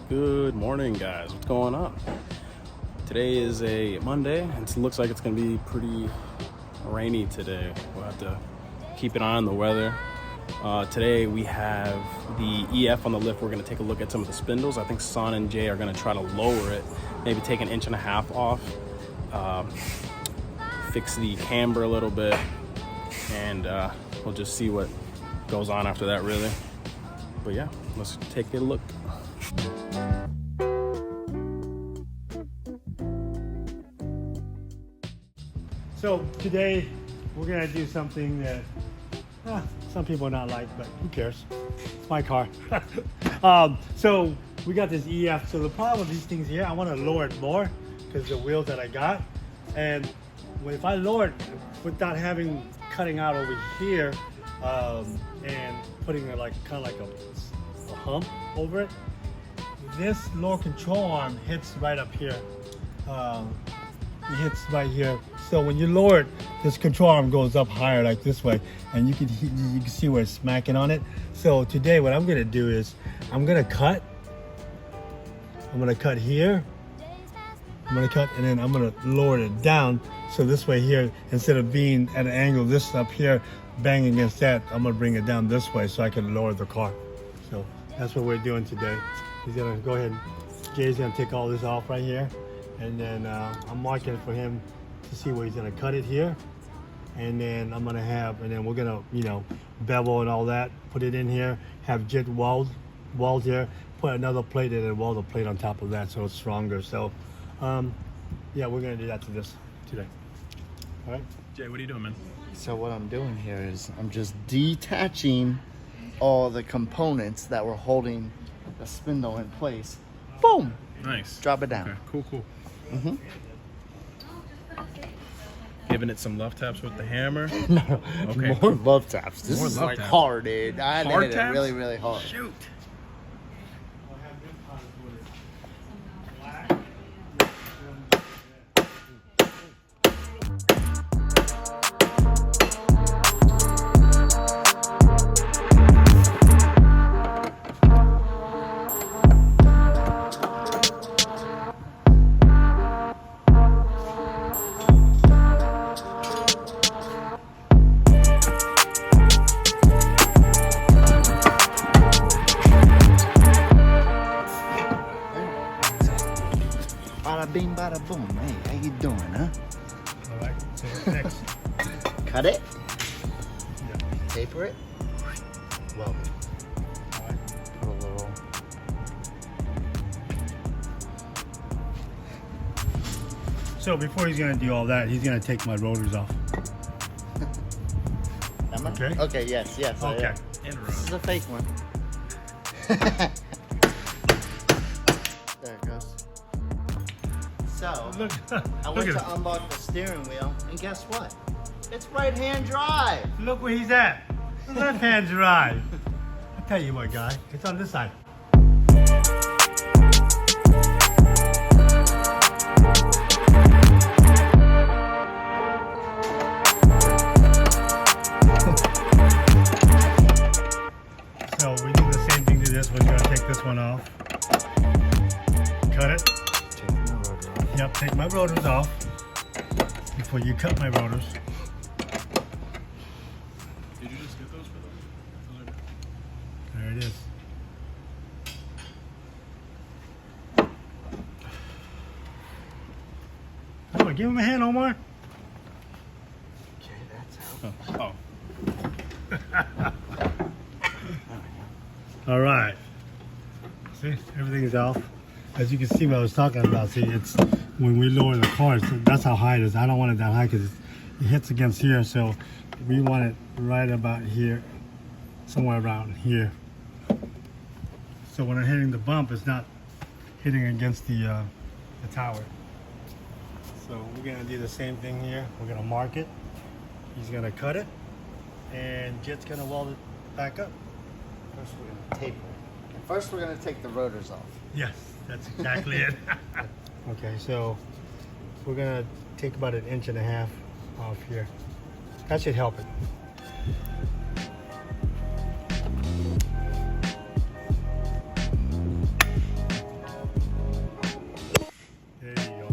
Good morning, guys. What's going on? Today is a Monday, and it looks like it's going to be pretty rainy today. We'll have to keep an eye on the weather. Today we have the EF on the lift. We're going to take a look at some of the spindles. I think Sone and Jay are going to try to lower it, maybe take 1.5 inches off, fix the camber a little bit, and we'll just see what goes on after that, really. But yeah, let's take a look. So today we're gonna do something that some people are not like, but who cares? It's my car. So we got this EF. So the problem with these things here, I want to lower it more because the wheels that I got, and if I lower it without cutting out over here and putting it like kind of like a hump over it, this lower control arm hits right up here. It hits right here. So when you lower it, this control arm goes up higher like this way, and you can see where it's smacking on it. So today what I'm gonna do is I'm gonna cut here. I'm gonna cut, and then I'm gonna lower it down. So this way here, instead of being at an angle this up here, banging against that, I'm gonna bring it down this way so I can lower the car. So that's what we're doing today. He's gonna go ahead, Jay's gonna take all this off right here. And then I'm marking it for him to see where he's gonna cut it here. And then I'm gonna and then we're gonna, bevel and all that, put it in here, have jet weld here, put another plate in and weld a plate on top of that so it's stronger. So, yeah, we're gonna do that to this today. All right? Jay, what are you doing, man? So what I'm doing here is I'm just detaching all the components that were holding the spindle in place. Boom! Nice. Drop it down. Okay, cool. Mm-hmm. Giving it some love taps with the hammer. No, Okay. More love taps. This More is love like taps. hard, dude. I Hard did it taps? really, really hard. Shoot. Bada bing, bada boom. Hey, how you doing, huh? All right, so next. Cut it. Yeah. Taper it. Weld it. All right. Put a little. So before he's gonna do all that, he's gonna take my rotors off. Am I? Okay. Okay. Yes. Yes. Okay. This is a fake one. There it goes. So Look, I look went at to him. unlock the steering wheel, and guess what? It's right-hand drive. Look where he's at. Left-hand drive. I'll tell you what, guy. It's on this side. So we do the same thing to this. We're gonna take this one off. Cut it. Take the rotor off. Yep, take my rotors off before you cut my rotors. Did you just get those for them? There it is. Omar, give him a hand, Omar. Okay, that's out. Oh. All right. See, everything is off. As you can see what I was talking about, see, it's when we lower the car, so that's how high it is. I don't want it that high because it hits against here, so we want it right about here, somewhere around here. So when I'm hitting the bump, it's not hitting against the tower. So we're gonna do the same thing here. We're gonna mark it. He's gonna cut it, and Jet's gonna weld it back up. First we're gonna taper it. And first we're gonna take the rotors off. Yes, that's exactly it. Okay, so we're gonna take about 1.5 inches off here. That should help it. There you go.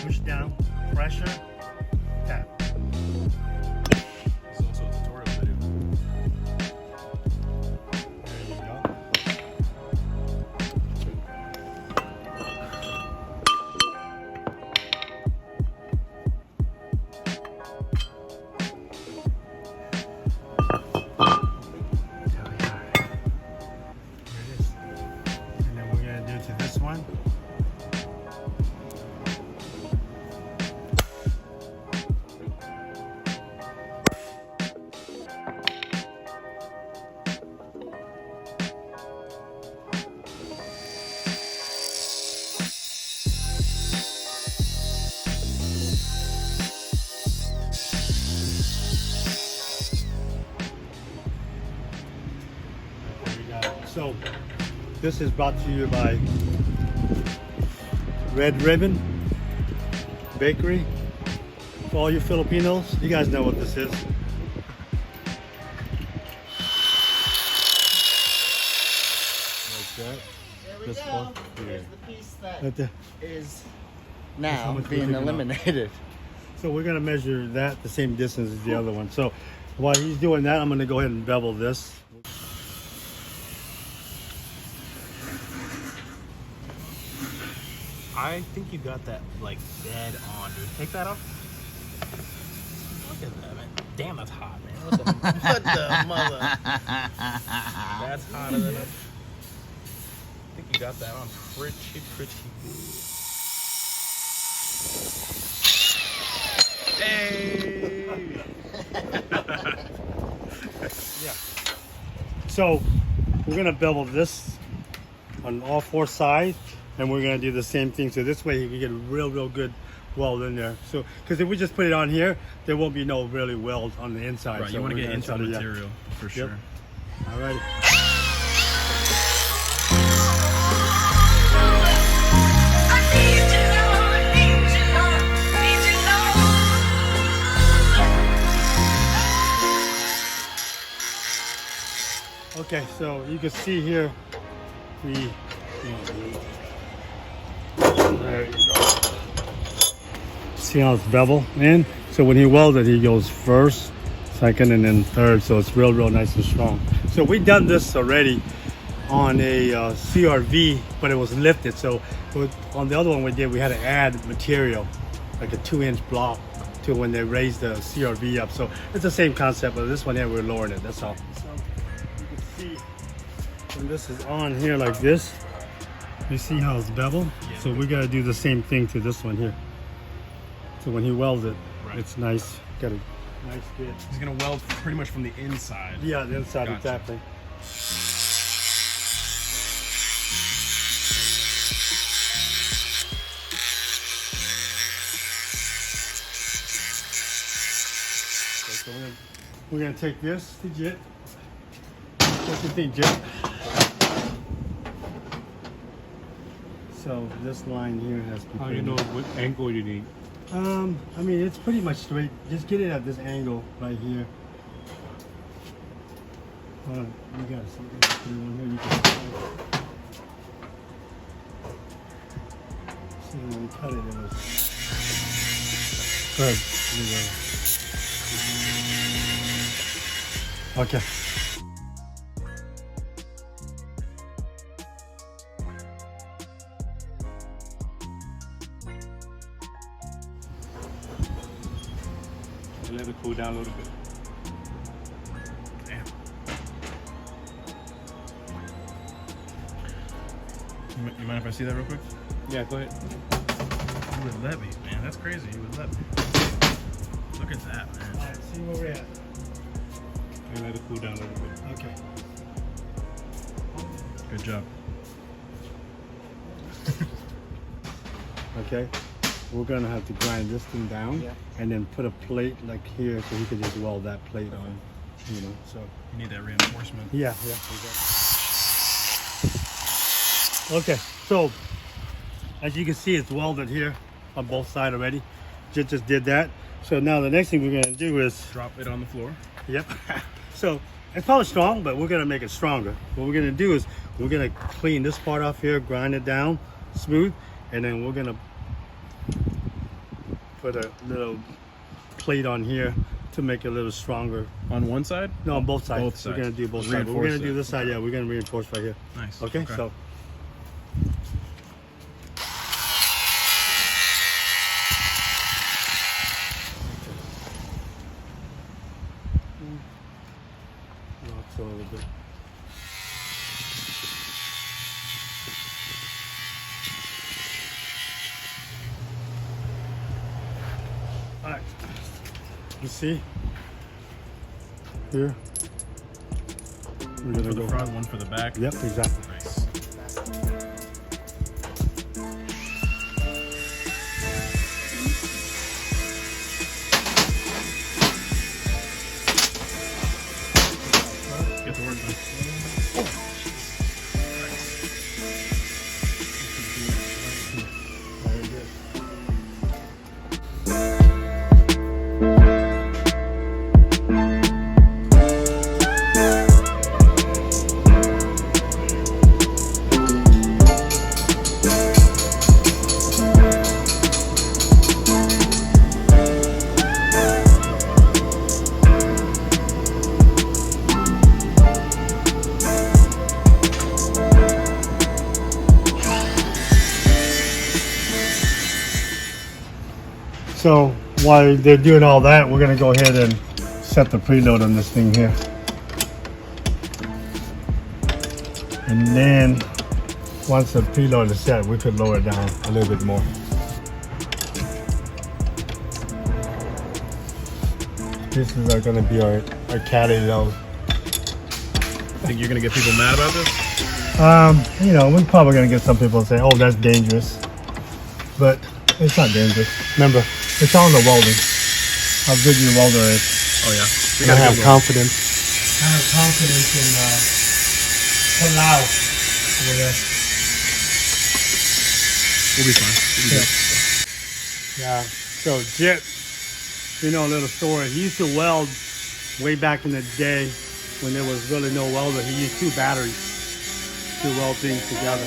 Push down, pressure, tap. There's also a tutorial video. There you go. There we are. There it is. And then we're gonna do to this one. There we go. So this is brought to you by Red Ribbon Bakery. For all you Filipinos, you guys know what this is. Like that. There we This go. one? Here's the piece that Right there. is how now much we're being picking up. eliminated. So we're gonna measure that the same distance as the other one. So while he's doing that, I'm gonna go ahead and bevel this. I think you got that like dead on, dude. Take that off. Look at that, man. Damn, that's hot, man. What the, what the mother? That's hotter than I think you got that on pretty good. Hey! Yeah. So we're gonna bevel this on all 4 sides, and we're gonna do the same thing. So this way you can get a real good weld in there. So because if we just put it on here, there won't be no really weld on the inside. Right, so you want to we're get gonna into the try to- yeah. material for sure. All right. Okay, so you can see here, there you go. See how it's bevel in? So when he welds it, he goes first, second, and then third. So it's real nice and strong. So we done this already on a CRV, but it was lifted. So on the other one we did, we had to add material, like a 2-inch block, to when they raised the CRV up. So it's the same concept, but this one here we're lowering it. That's all. So you can see when this is on here like this, you see how it's beveled. Yeah. So we gotta do the same thing to this one here. So when he welds it, Right. it's nice. Got a nice fit. He's gonna weld pretty much from the inside. Yeah, the inside Gotcha. exactly. Okay, so we're gonna take this to Jit. What you think, Jit? So this line here has to be How do pretty you know much- what angle you need? I mean, it's pretty much straight. Just get it at this angle right here. Hold on, you got something to put it on here. You can see when we cut it, it was good. Okay. Let it cool down a little bit. Damn. You mind if I see that real quick? Yeah, go ahead. You would let me, man. That's crazy. You would let me. Look at that, All man. right, see where we're at. And let it cool down a little bit. Okay. Good job. Okay. We're gonna have to grind this thing down, Yeah. and then put a plate like here, so he can just weld that plate on. You know, so. You need that reinforcement. Yeah, exactly. Okay, so as you can see, it's welded here on both sides already. Just did that. So now the next thing we're gonna do is Drop it on the floor. Yep. So it's probably strong, but we're gonna make it stronger. What we're gonna do is we're gonna clean this part off here, grind it down smooth, and then we're gonna put a little plate on here to make it a little stronger. On one side? No, on both sides. Both sides. We're gonna do both sides. But we're Reinforce gonna do it. this side, yeah, we're gonna reinforce right here. Nice. Okay, so rocks a little bit. All right, you see here, we're For gonna the go. front, one for the back. Yep, exactly. Nice. Get to work, man. Very good. So while they're doing all that, we're gonna go ahead and set the preload on this thing here. And then once the preload is set, we could lower it down a little bit more. This is gonna be our caddy load. Think you're gonna get people mad about this? You know, we're probably gonna get some people to say, oh, that's dangerous. But it's not dangerous. Remember, it's all in the welding. How good your welder is. Oh yeah. We I gotta have get confidence. I have confidence in Palau over there. We'll be fine. We'll be good. Yeah. So Jet, you know, a little story. He used to weld way back in the day when there was really no welder. He used 2 batteries to weld things together.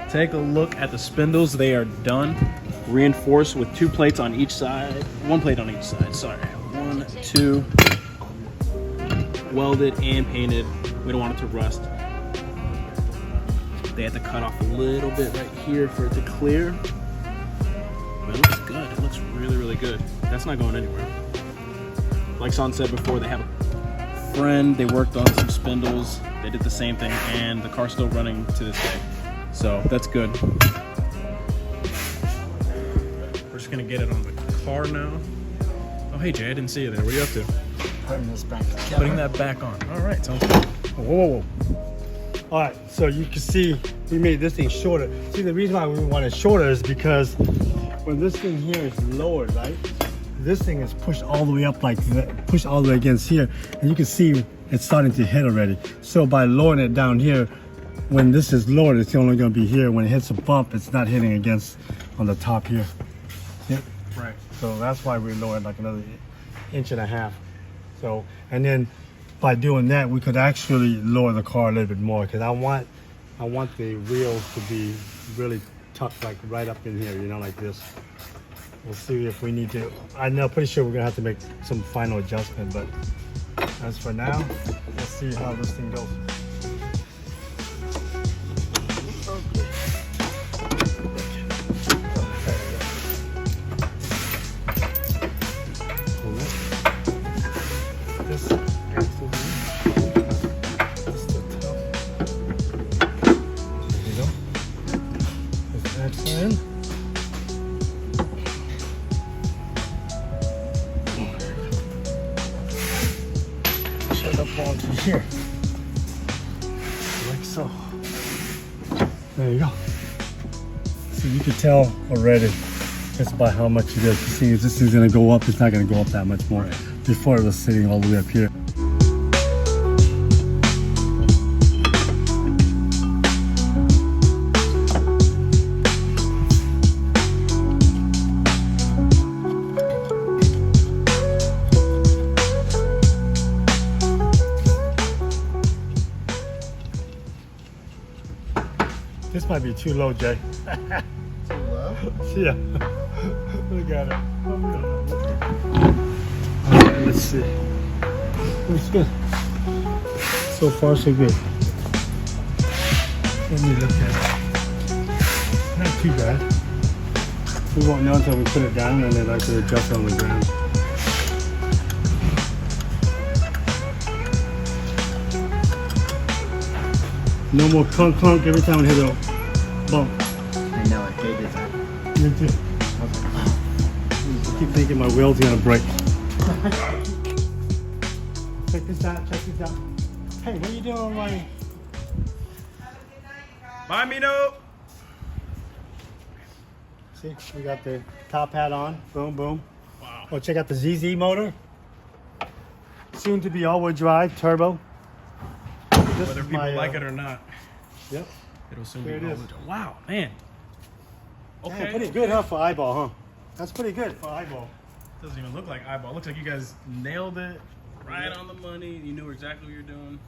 Take a look at the spindles. They are done. Reinforced with 2 plates on each side. 1 plate on each side, sorry. 1, 2. Welded and painted. We don't want it to rust. They had to cut off a little bit right here for it to clear. But it looks good. It looks really, really good. That's not going anywhere. Like Sone said before, they have a friend. They worked on some spindles. They did the same thing, and the car's still running to this day. So that's good. We're just gonna get it on the car now. Oh, hey Jay, I didn't see you there. What are you up to? Putting this back together. Putting that back on. All right, sounds good. Whoa. All right, so you can see we made this thing shorter. See, the reason why we want it shorter is because when this thing here is lowered, right? This thing is pushed all the way up like that, pushed all the way against here, and you can see it's starting to hit already. So by lowering it down here, when this is lowered, it's only going to be here. When it hits a bump, it's not hitting against on the top here. Yep. Right. So that's why we lowered like another 1.5 inches. So, and then by doing that, we could actually lower the car a little bit more, because I want the wheels to be really tucked like right up in here, you know, like this. We'll see if we need to. I'm pretty sure we're gonna have to make some final adjustment, but as for now, let's see how this thing goes. Onto here, like so. There you go. So you can tell already just by how much it is. You see, if this thing's gonna go up, it's not gonna go up that much more. before it was sitting all the way up here. This might be too low, Jay. Too low? Yeah. Look at it. Alright, let's see. Looks good. So far, so good. Let me look at it. Not too bad. We won't know until we put it down and then I can adjust on the ground. No more clunk clunk every time we hit a bump. I know, I hated that. Me too. I keep thinking my wheel's gonna break. Check this out, check this out. Hey, what are you doing on my... Bye, Meno. See, we got the top hat on. Boom, boom. Wow. Oh, check out the ZZ motor. Soon to be all-wheel drive, turbo. This Whether is people my, like it or not, Yep. it'll soon There be it is. all-wheel. Wow, man. Okay. Yeah, pretty good, huh, for eyeball, huh? That's pretty good for eyeball. Doesn't even look like eyeball. It looks like you guys nailed it right on the money. You knew exactly what you're doing.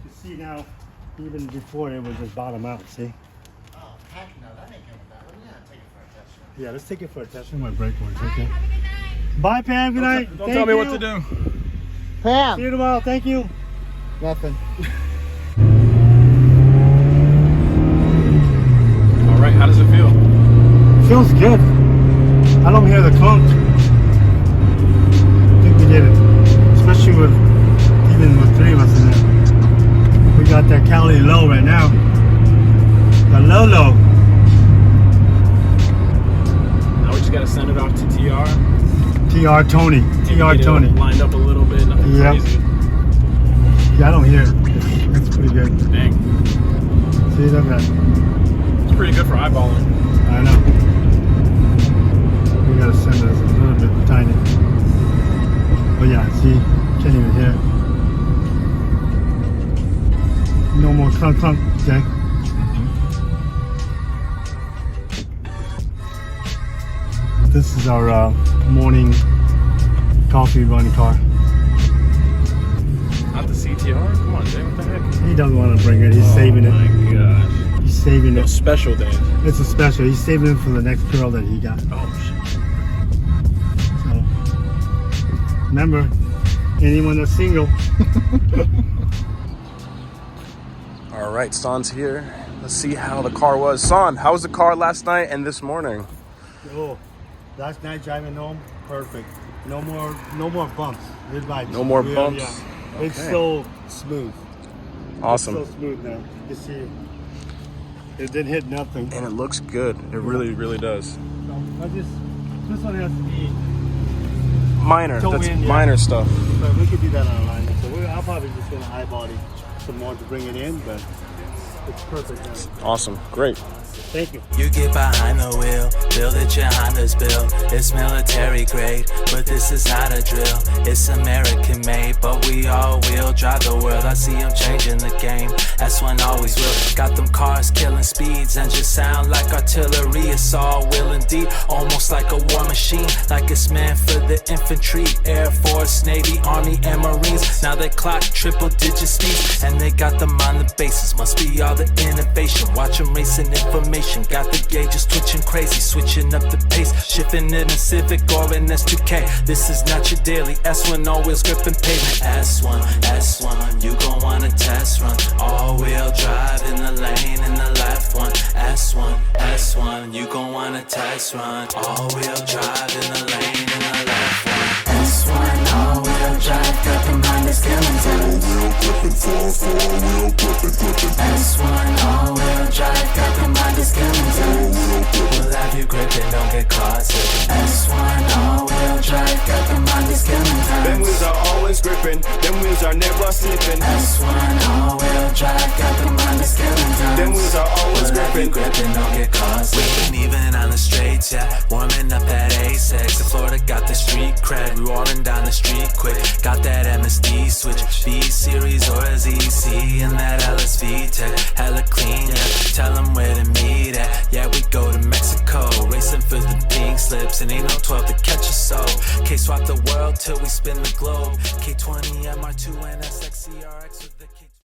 You see now, even before it was just bottom out, see? Oh, heck no, that ain't coming down. We're gonna take it for a test run. Yeah, let's take it for a test. My brake works, okay. Bye, Pam. Good night. Don't tell me what to do. Pam! See you tomorrow. Thank you. Nothing. All right, how does it feel? Feels good. I don't hear the clunk. I think we did it. Especially with, even with three of us in there. We got that Cali low right now. The low low. Now we just gotta send it off to TR. TR Tony. TR Get it Tony. lined up a little bit, nothing Yep. crazy. Yeah, I don't hear it. It's pretty good. Dang, See, look at that. it's pretty good for eyeballing. I know. We gotta send it a little bit tiny. Oh yeah, see, can't even hear it. No more clunk clunk, Jay. This is our morning coffee run car. Not the CTR? Come on, Jay, what the heck? He doesn't want to bring it. He's saving Oh it. my gosh. He's saving No it. special days. It's a special. He's saving it for the next girl that he got. Oh shit. So remember, anyone that's single. All right, Son's here. Let's see how the car was. Son, how was the car last night and this morning? Oh, last night driving home, perfect. No more bumps. Good vibes. No more Yeah, bumps? yeah. It's Okay. so smooth. Awesome. It's so smooth now. You see, it didn't hit nothing. And it looks good. It really, really does. So this one has to be. Minor. Go That's in, yeah. minor stuff. But we could do that on alignment. So I'll probably just gonna eyeball it some more to bring it in, but it's perfect now. Awesome. Great. Thank you. You get behind the wheel, build it, your Honda's built. It's military grade, but this is not a drill. It's American made, but we all will drive the world. I see them changing the game, S1 always will. Got them cars killing speeds and just sound like artillery. It's all will indeed, almost like a war machine. Like it's meant for the infantry, Air Force, Navy, Army, and Marines. Now they clock triple digit speeds, and they got them on the bases. Must be all the innovation, watch them racing information. Got the gauges twitching crazy, switching up the pace, shifting in a Civic or an S2K. This is not your daily S1, all wheels gripping pavement. S1, you gon' want a test run. All wheel drive in the lane in the left one. S1, you gon' want a test run. All wheel drive in the lane in the left one. S1, all wheel drive, got the mind that's killing time. S1, all wheel drive, got the mind that's killing time. We'll have you gripping, don't get caught slipping. S1, all wheel drive, got the mind that's killing time. Bentleys are always always gripping. Them wheels are never slipping. S1 all-wheel drive, got the mind of skeletons. Them wheels are always Will I be gripping. gripping, don't get caught slipping. Even on the straights, yeah. Warming up at A6. In Florida got the street cred. We rolling down the street quick. Got that MSD switch. B-Series or a ZC. And that LSV tech. Hella clean, yeah. Tell them where to meet at. Yeah, we go to Mexico. Racing for the pink slips. And ain't no 12 to catch us so. K-swap the world till we spin the globe. K20 MR2 and SXCRX with the K.